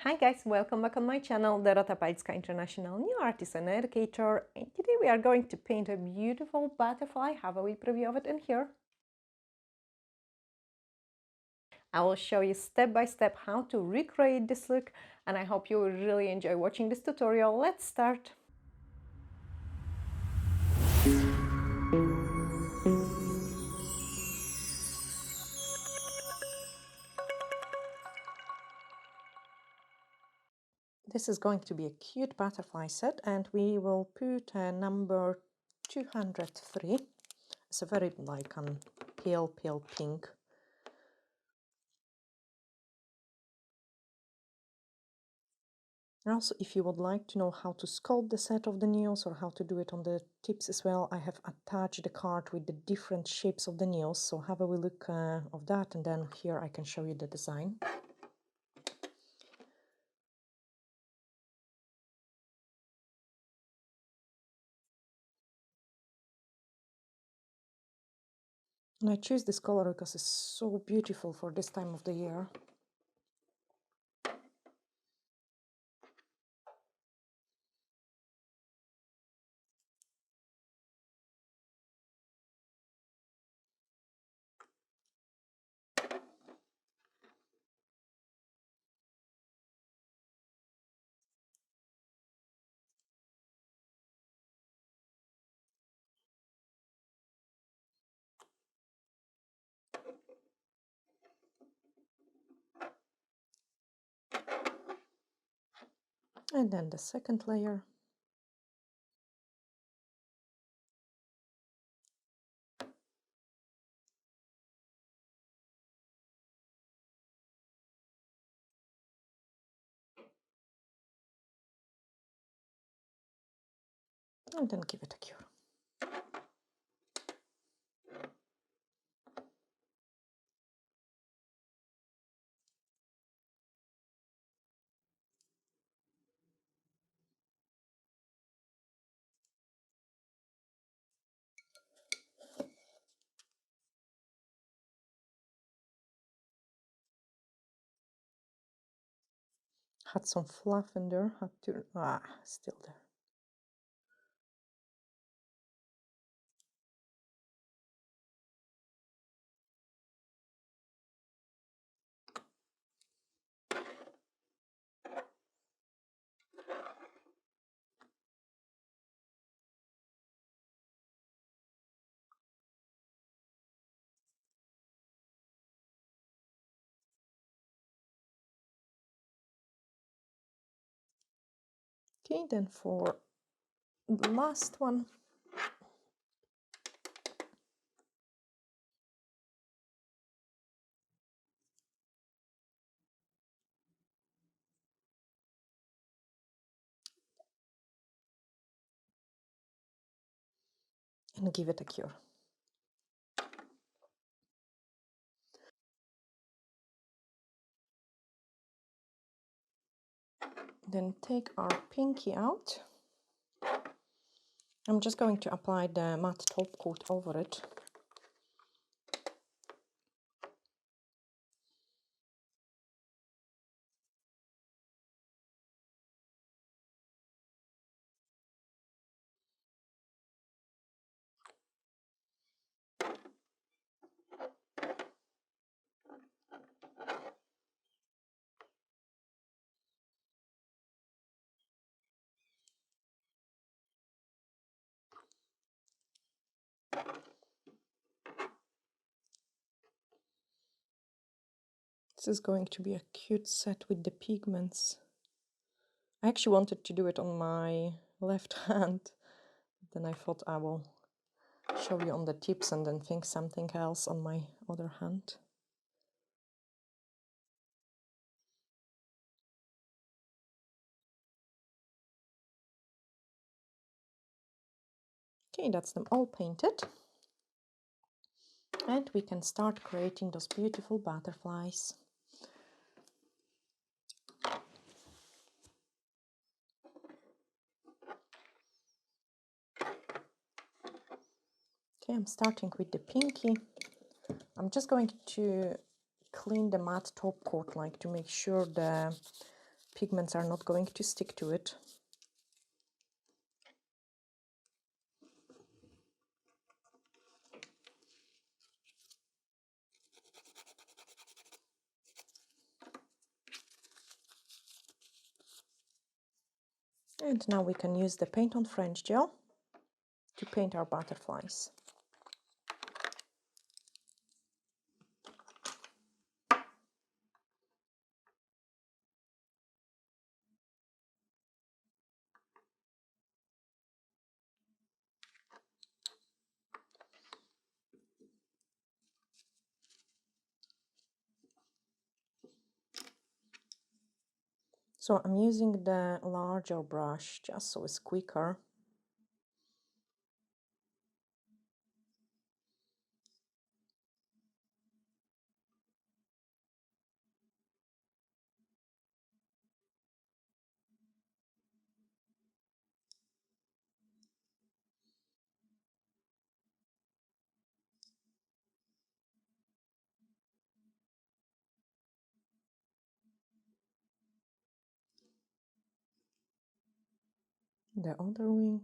Hi guys, welcome back on my channel, Dorota Palicka, International New Artist and Educator, and today we are going to paint a beautiful butterfly. Have a wee preview of it in here. I will show you step by step how to recreate this look, and I hope you will really enjoy watching this tutorial. Let's start. This is going to be a cute butterfly set, and we will put number 203. It's a very pale pink. And also, if you would like to know how to sculpt the set of the nails or how to do it on the tips as well, I have attached the card with the different shapes of the nails, so have a wee look of that, and then here I can show you the design. And I choose this color because it's so beautiful for this time of the year. And then the second layer. And then give it a cure. Had some fluff in there, still there. Okay, then for the last one, and give it a cure. Then take our pinky out. I'm just going to apply the matte top coat over it. This is going to be a cute set with the pigments. I actually wanted to do it on my left hand, then I thought I will show you on the tips and then think something else on my other hand. Okay, that's them all painted. And we can start creating those beautiful butterflies. Okay, I'm starting with the pinky. I'm just going to clean the matte top coat, like to make sure the pigments are not going to stick to it. And now we can use the paint on French gel to paint our butterflies. So I'm using the larger brush just so it's quicker. The other wing.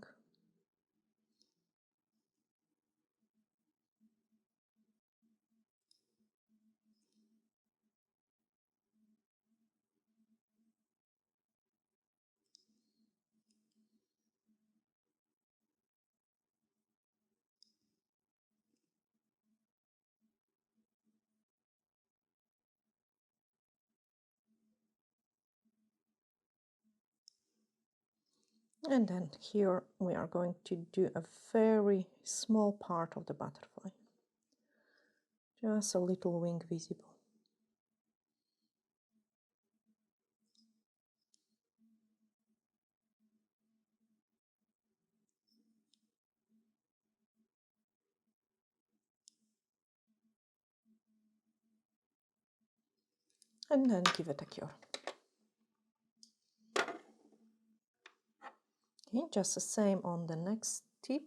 And then here we are going to do a very small part of the butterfly. Just a little wing visible. And then give it a cure. Okay, just the same on the next tip.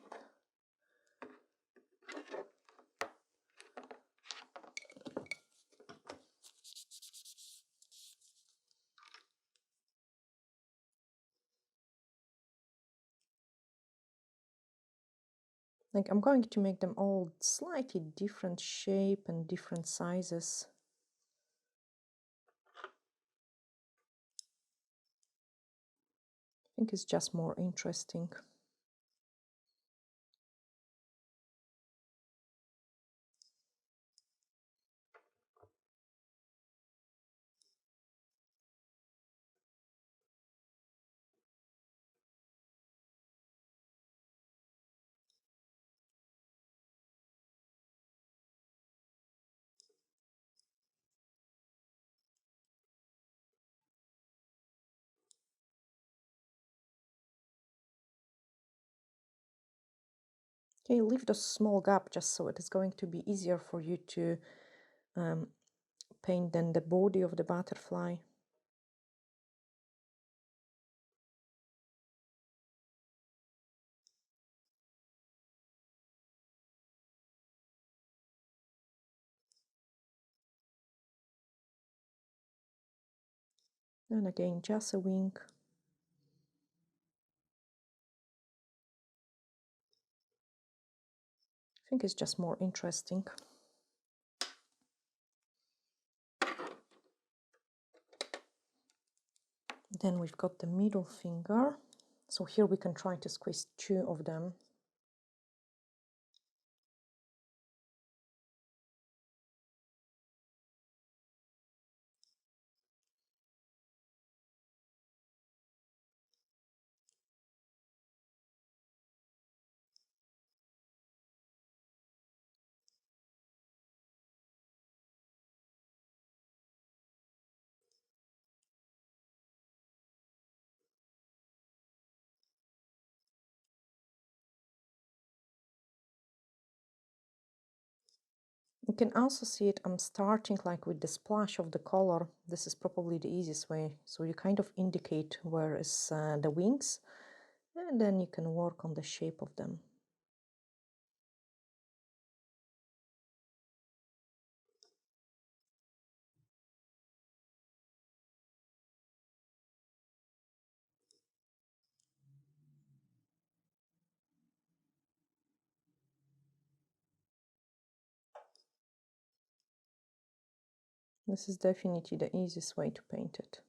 Like I'm going to make them all slightly different shape and different sizes. I think it's just more interesting. Okay, leave the small gap just so it is going to be easier for you to paint then the body of the butterfly. And again, just a wing. I think it's just more interesting. Then we've got the middle finger. So here we can try to squeeze two of them. You can also see it, I'm starting like with the splash of the color. This is probably the easiest way. So you kind of indicate where is the wings, and then you can work on the shape of them. This is definitely the easiest way to paint it.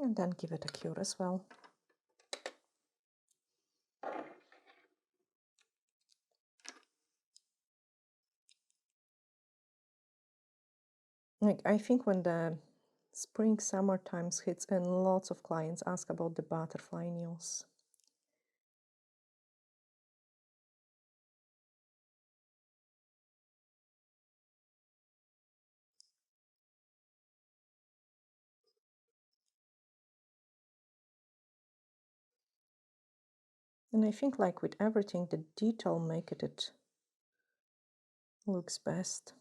And then give it a cure as well. Like, I think when the spring summer times hits and lots of clients ask about the butterfly nails. And I think, like with everything, the detail makes it looks best.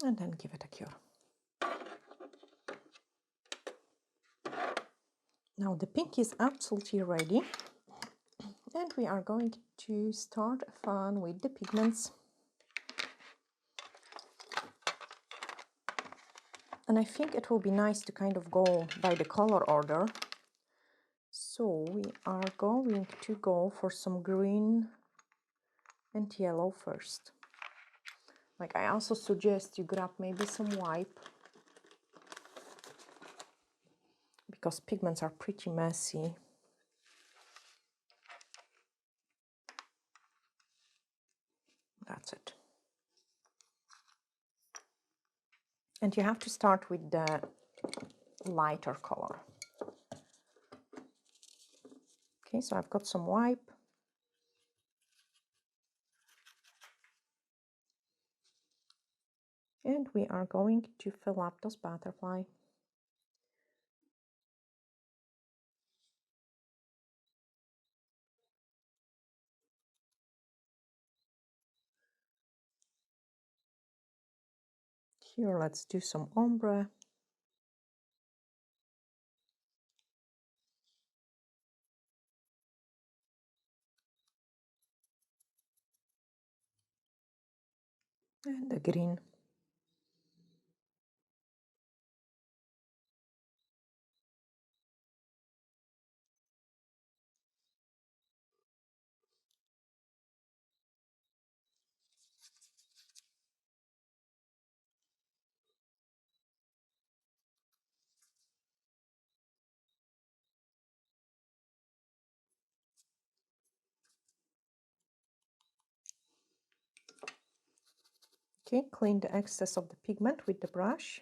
And then give it a cure. Now the pink is absolutely ready. And we are going to start fun with the pigments. And I think it will be nice to kind of go by the color order. So we are going to go for some green and yellow first. Like, I also suggest you grab maybe some white, because pigments are pretty messy. That's it. And you have to start with the lighter color. Okay, so I've got some white. And we are going to fill up those butterfly. Here, let's do some ombre. And the green. Okay, clean the excess of the pigment with the brush.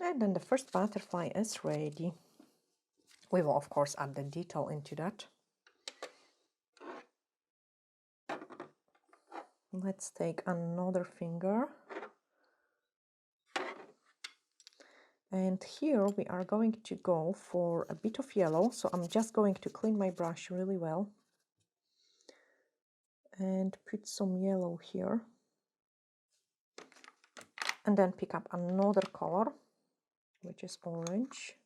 And then the first butterfly is ready. We will, of course, add the detail into that. Let's take another finger. And here we are going to go for a bit of yellow. So I'm just going to clean my brush really well and put some yellow here. And then pick up another color, which is orange.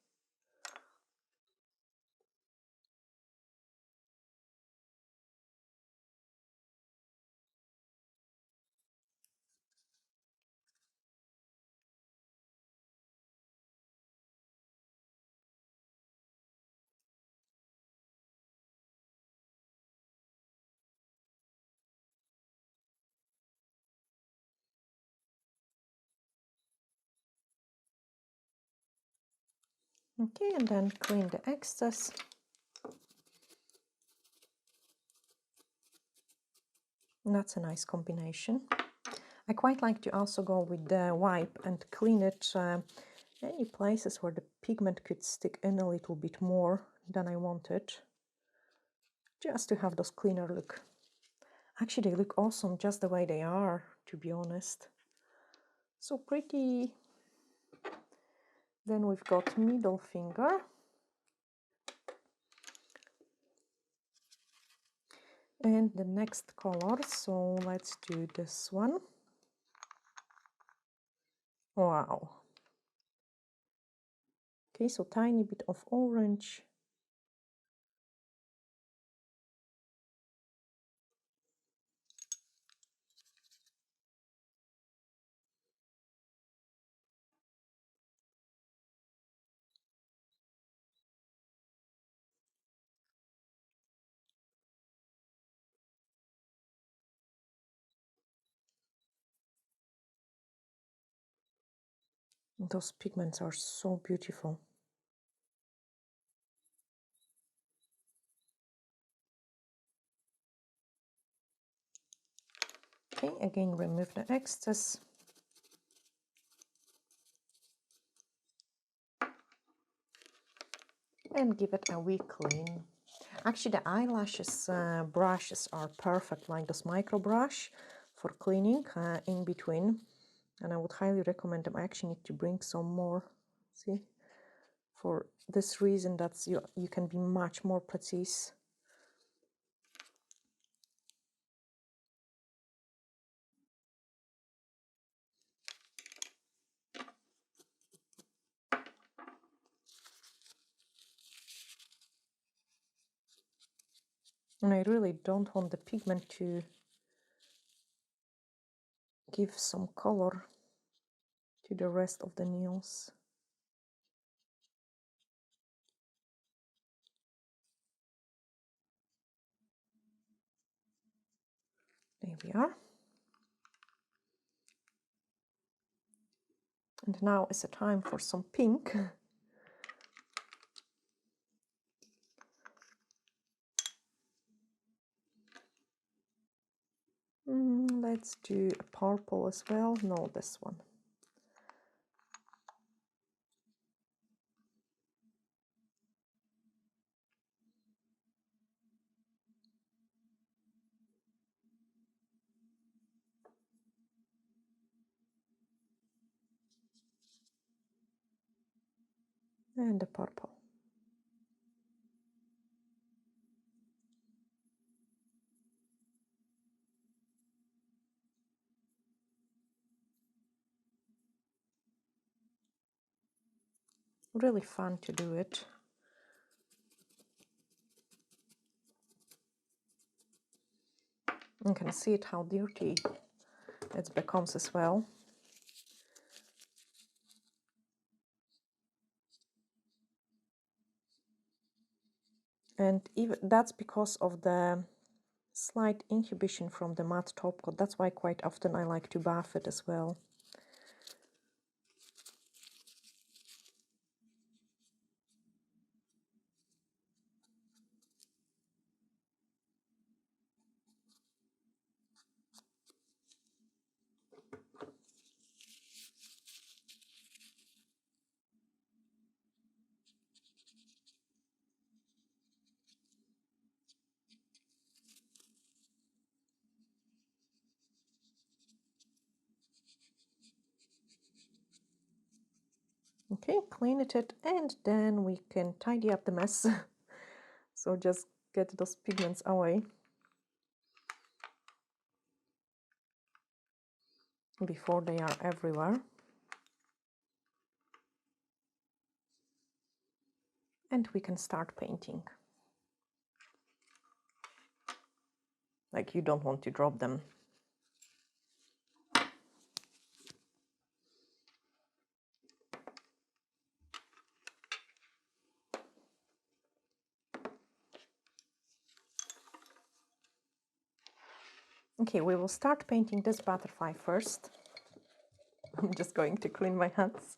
Okay, and then clean the excess. And that's a nice combination. I quite like to also go with the wipe and clean it any places where the pigment could stick in a little bit more than I wanted, just to have those cleaner look. Actually, they look awesome just the way they are, to be honest. So pretty. Then we've got middle finger. And the next color, so let's do this one. Wow. Okay, so tiny bit of orange. Those pigments are so beautiful. Okay, again remove the excess. And give it a wee clean. Actually, the eyelashes brushes are perfect, like this micro brush for cleaning in between. And I would highly recommend them. I actually need to bring some more. See? For this reason, that's you can be much more precise. And I really don't want the pigment to give some color to the rest of the nails. There we are. And now is the time for some pink. Let's do a purple as well. No, this one. And the purple. Really fun to do it. You can see it how dirty it becomes as well. And even that's because of the slight inhibition from the matte top coat. That's why quite often I like to buff it as well. Okay, clean it, and then we can tidy up the mess. So just get those pigments away before they are everywhere. And we can start painting. Like, you don't want to drop them. Okay, we will start painting this butterfly first. I'm just going to clean my hands.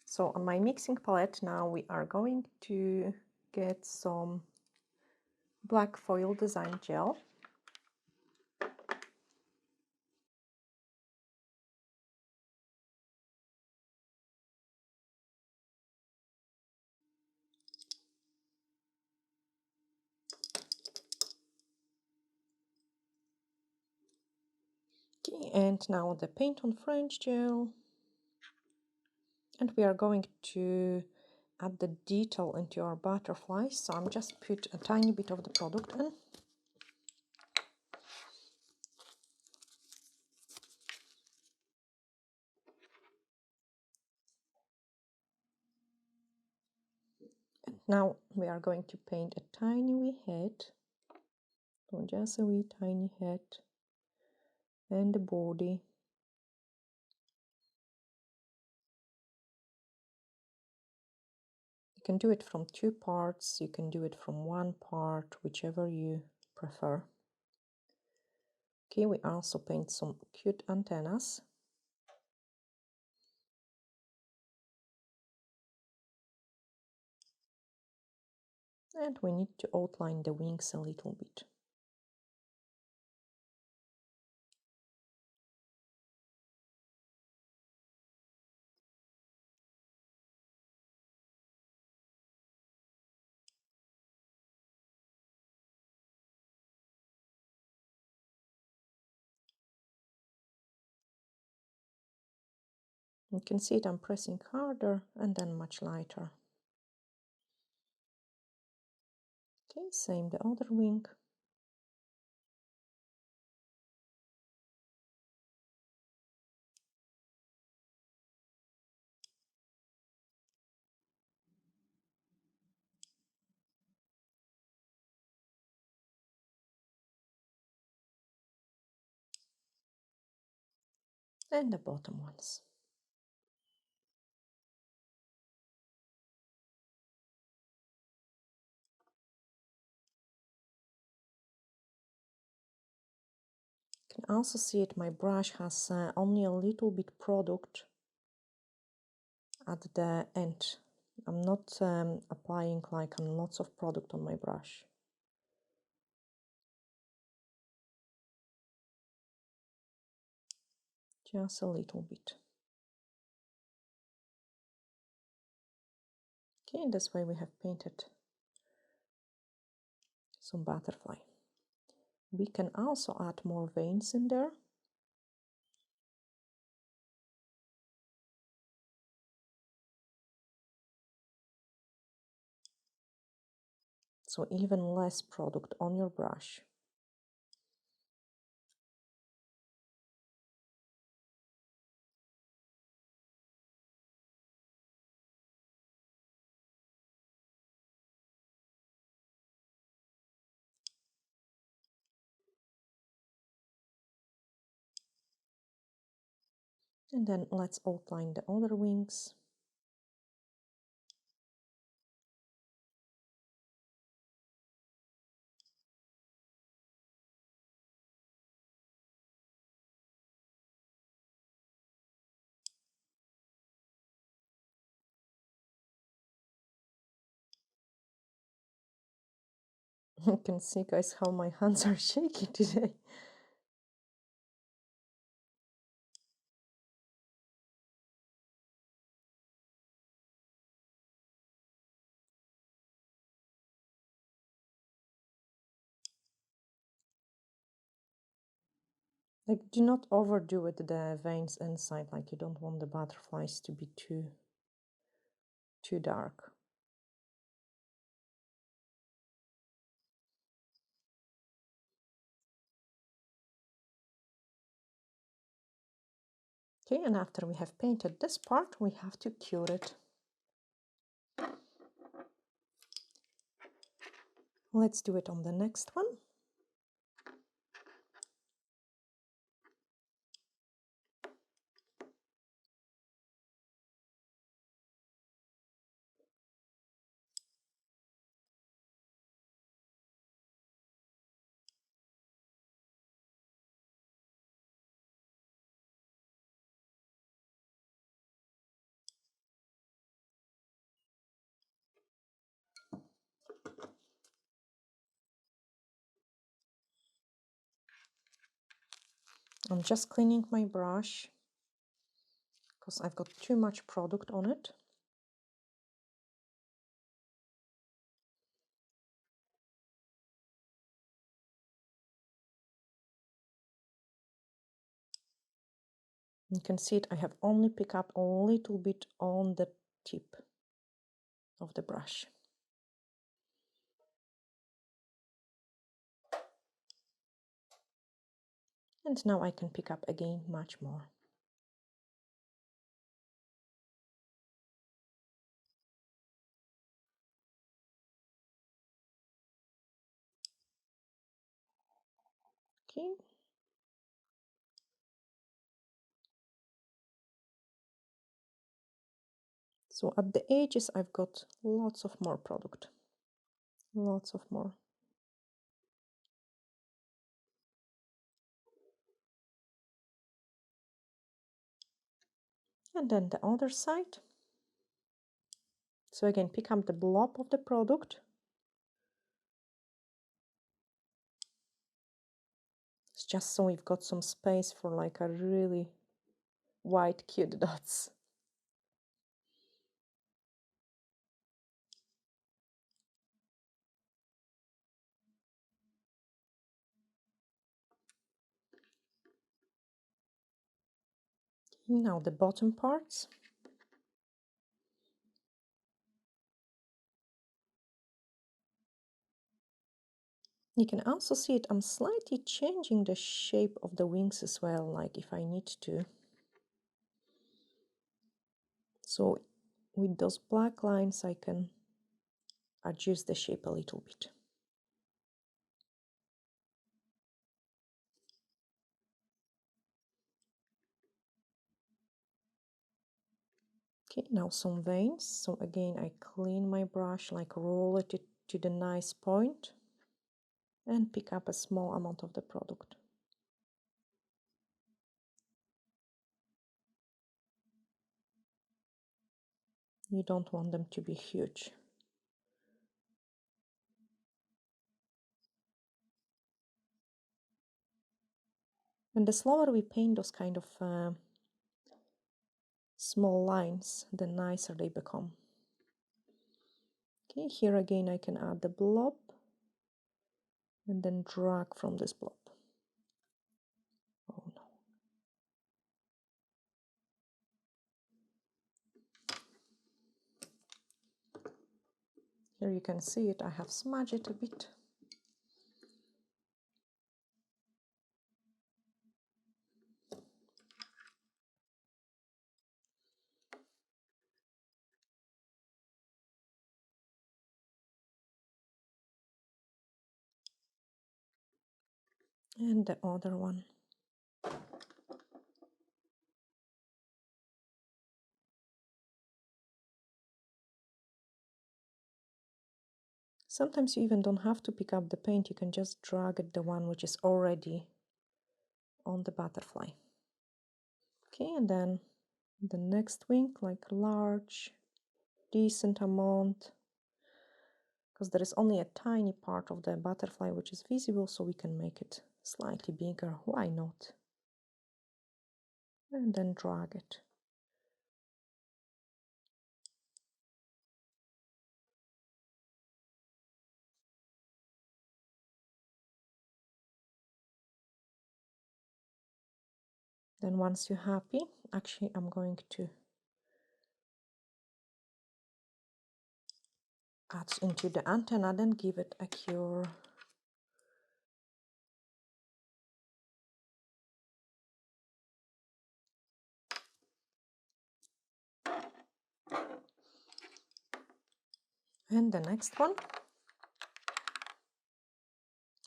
So on my mixing palette now we are going to get some black foil design gel. and now the paint on French gel. And we are going to add the detail into our butterflies. So I'm just put a tiny bit of the product in. And now we are going to paint a tiny wee head. So just a wee tiny head and the body. You can do it from 2 parts, you can do it from 1 part, whichever you prefer. Okay, we also paint some cute antennas. And we need to outline the wings a little bit. You can see it, I'm pressing harder and then much lighter. Okay, same the other wing. And the bottom ones. You can also see it, my brush has only a little bit product at the end. I'm not applying like lots of product on my brush. Just a little bit. Okay, and this way we have painted some butterfly. We can also add more veins in there. So even less product on your brush. And then let's outline the other wings. You can see, guys, how my hands are shaky today. Like, do not overdo it, the veins inside, like you don't want the butterflies to be too dark. Okay, and after we have painted this part, we have to cure it. Let's do it on the next one. I'm just cleaning my brush because I've got too much product on it. You can see it, I have only picked up a little bit on the tip of the brush. And now I can pick up again much more. Okay. So at the edges I've got lots of more product. Lots of more. And then the other side. So again, pick up the blob of the product. It's just so we've got some space for like a really white cute dots. Now the bottom parts. You can also see it, I'm slightly changing the shape of the wings as well, like if I need to. So with those black lines I can adjust the shape a little bit. Okay, now some veins. So again I clean my brush, like roll it to the nice point and pick up a small amount of the product. You don't want them to be huge. And the slower we paint those kind of small lines, the nicer they become. Okay, here again I can add the blob and then drag from this blob. Oh no. Here you can see it, I have smudged it a bit. And the other one. Sometimes you even don't have to pick up the paint, you can just drag at the one which is already on the butterfly. Okay, and then the next wing, like large, decent amount, because there is only a tiny part of the butterfly which is visible, so we can make it slightly bigger, why not? And then drag it. Then once you're happy, actually I'm going to add into the antenna, then give it a cure. And the next one.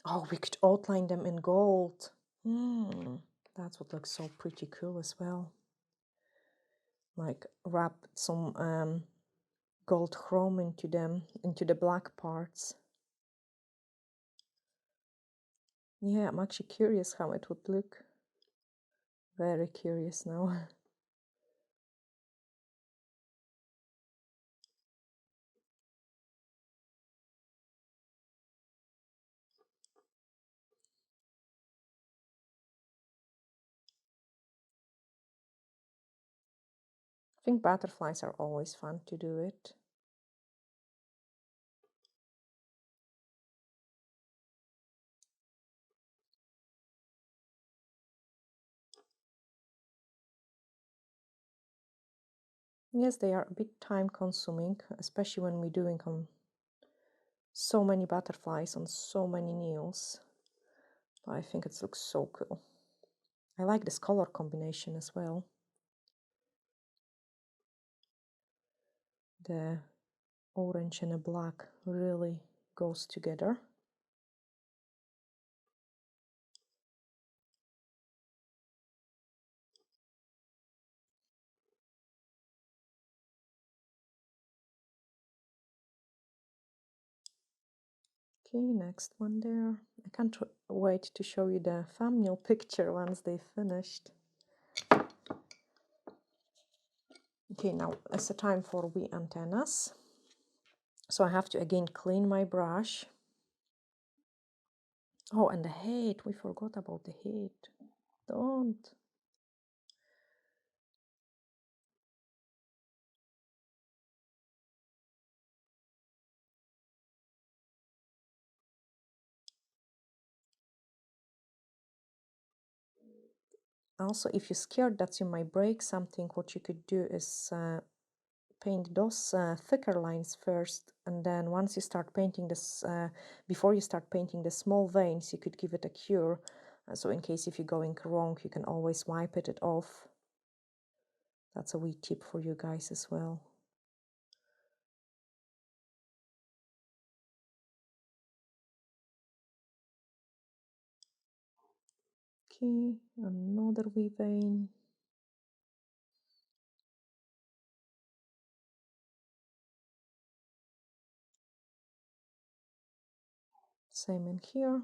Oh, we could outline them in gold. That would look so pretty cool as well. Like wrap some gold chrome into them, into the black parts. Yeah, I'm actually curious how it would look. Very curious now. I think butterflies are always fun to do it. Yes, they are a bit time consuming, especially when we're doing so many butterflies on so many nails. But I think it looks so cool. I like this color combination as well. The orange and the black really goes together. Okay, next one there. I can't wait to show you the thumbnail picture once they finished. Okay, now it's the time for wee antennas. So I have to again clean my brush. Oh, and the head. We forgot about the head. Don't. Also, if you're scared that you might break something, what you could do is paint those thicker lines first, and then once you start painting this, before you start painting the small veins, you could give it a cure. So in case if you're going wrong, you can always wipe it off. That's a wee tip for you guys as well. Okay, another wee vein. Same in here.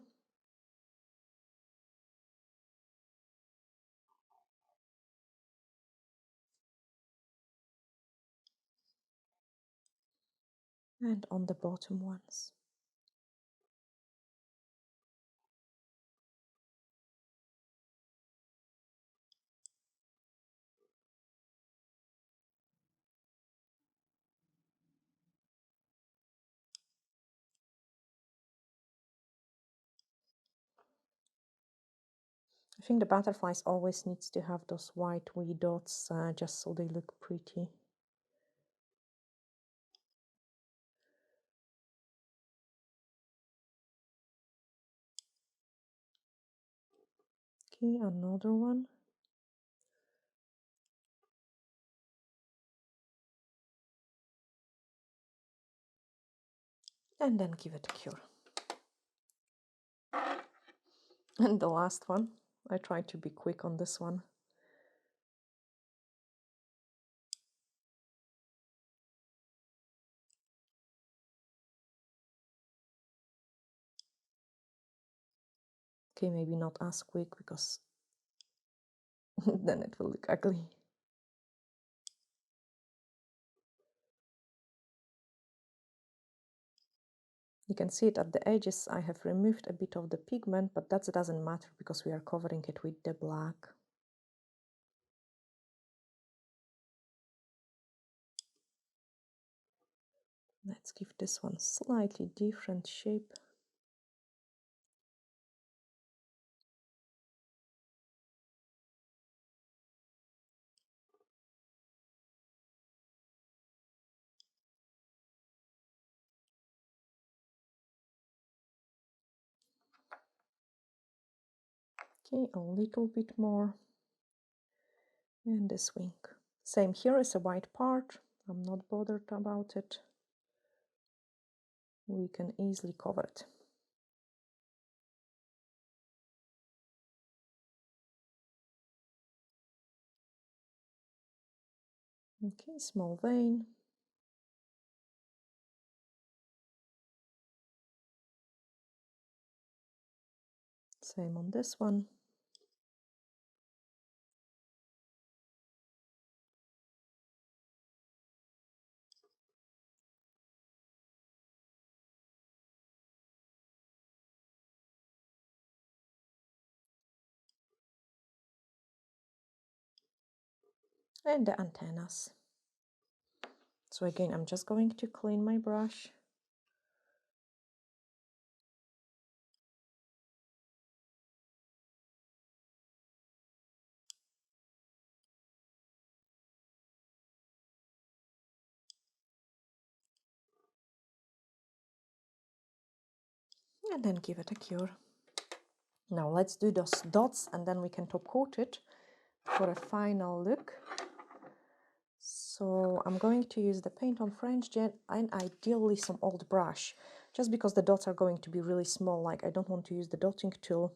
And on the bottom ones. I think the butterflies always needs to have those white wee dots just so they look pretty. Okay, another one. And then give it a cure. And the last one. I tried to be quick on this one. Okay, maybe not as quick because then it will look ugly. You can see it at the edges. I have removed a bit of the pigment, but that doesn't matter because we are covering it with the black. Let's give this one slightly different shape. Okay, a little bit more. And this wing. Same here is a white part. I'm not bothered about it. We can easily cover it. Okay, small vein. Same on this one. And the antennas. So again, I'm just going to clean my brush. and then give it a cure. Now let's do those dots and then we can top coat it for a final look. So I'm going to use the paint on French jet and ideally some old brush, just because the dots are going to be really small. Like I don't want to use the dotting tool,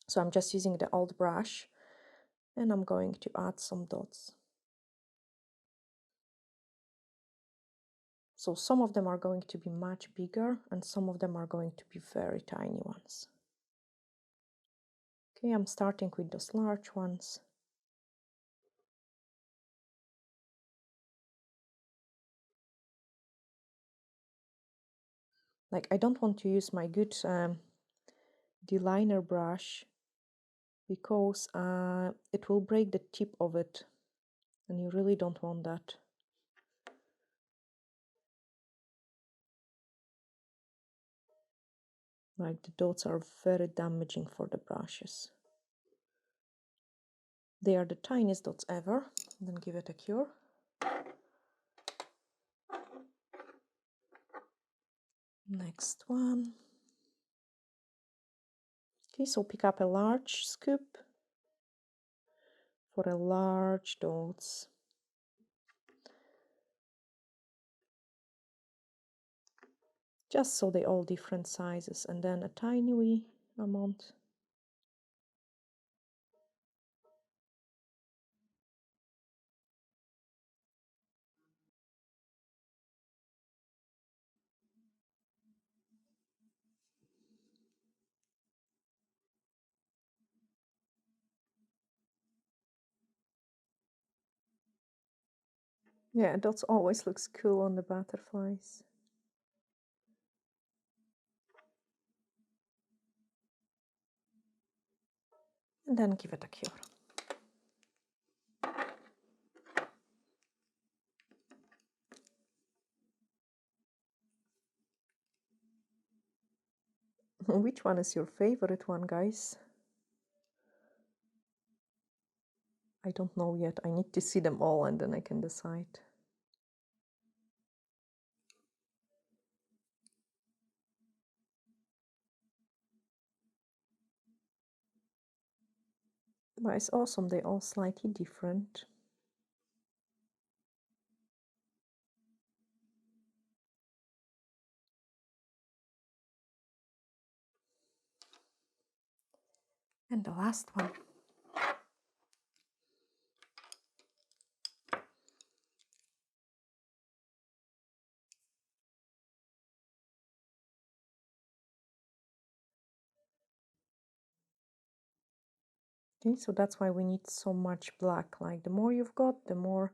so I'm just using the old brush and I'm going to add some dots. So some of them are going to be much bigger and some of them are going to be very tiny ones. Okay, I'm starting with those large ones. Like I don't want to use my good deliner brush because it will break the tip of it and you really don't want that. Like the dots are very damaging for the brushes. They are the tiniest dots ever. Then give it a cure. Next one. Okay, so pick up a large scoop for a large dots. Just so they all different sizes, and then a tiny wee amount. Yeah, dots always looks cool on the butterflies. And then give it a cure. Which one is your favorite one, guys? I don't know yet. I need to see them all and then I can decide. But it's awesome. They're all slightly different. And the last one. Okay, so that's why we need so much black. Like the more you've got, the more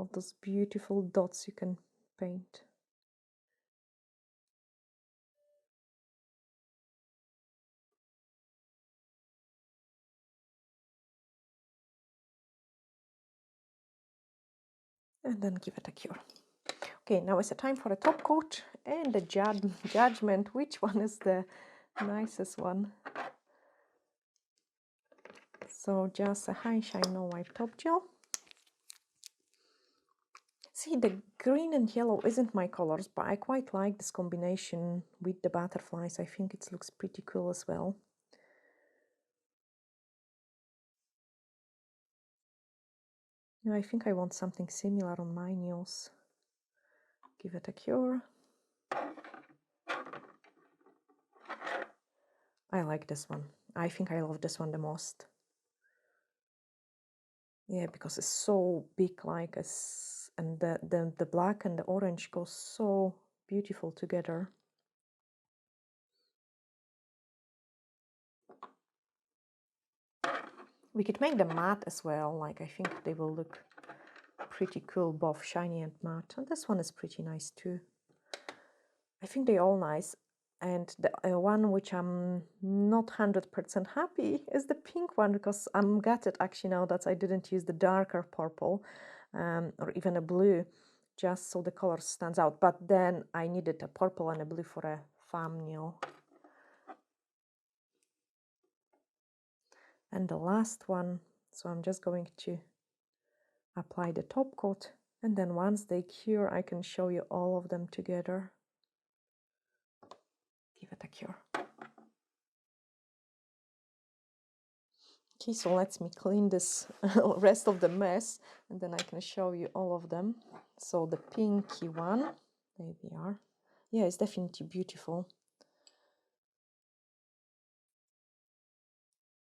of those beautiful dots you can paint. And then give it a cure. Okay, now it's a time for a top coat and the judgment. Which one is the nicest one? So just a high shine no wipe top gel. See, the green and yellow isn't my colors, but I quite like this combination with the butterflies. I think it looks pretty cool as well. Yeah, I think I want something similar on my nails. Give it a cure. I like this one. I think I love this one the most. Yeah, because it's so big, like and the black and the orange go so beautiful together. We could make them matte as well. Like I think they will look pretty cool, both shiny and matte. And this one is pretty nice too. I think they're all nice. And the one which I'm not 100% happy is the pink one, because I'm gutted actually now that I didn't use the darker purple or even a blue, just so the color stands out. But then I needed a purple and a blue for a thumbnail. And the last one, so I'm just going to apply the top coat, and then once they cure I can show you all of them together. give it a cure. Okay, so let me clean this rest of the mess, and then I can show you all of them. So the pinky one, there they are. Yeah, it's definitely beautiful.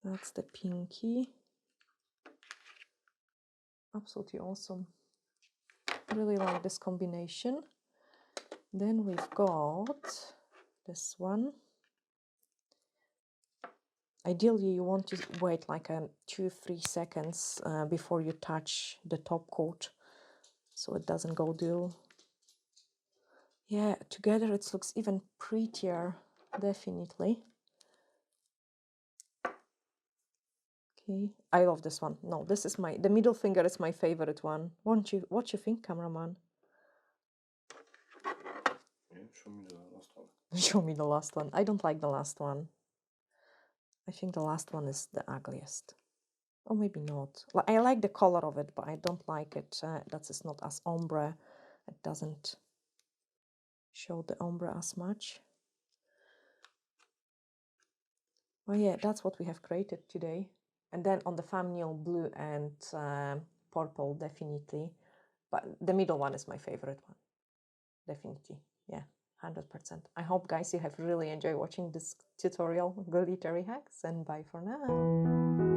That's the pinky. Absolutely awesome. Really like this combination. Then we've got this one. Ideally, you want to wait like 2-3 seconds before you touch the top coat, so it doesn't go dull. Yeah, together it looks even prettier, definitely. Okay, I love this one. No, this is the middle finger is my favorite one. What you think, cameraman? Yeah, show me the last one. Show me the last one. I don't like the last one. I think the last one is the ugliest. Or maybe not. I like the color of it, but I don't like it. That is not as ombre. It doesn't show the ombre as much. Well, yeah, that's what we have created today. And then on the thumbnail, blue and purple, definitely. But the middle one is my favorite one. Definitely, yeah, 100%. I hope, guys, you have really enjoyed watching this tutorial, glittery hacks, and bye for now.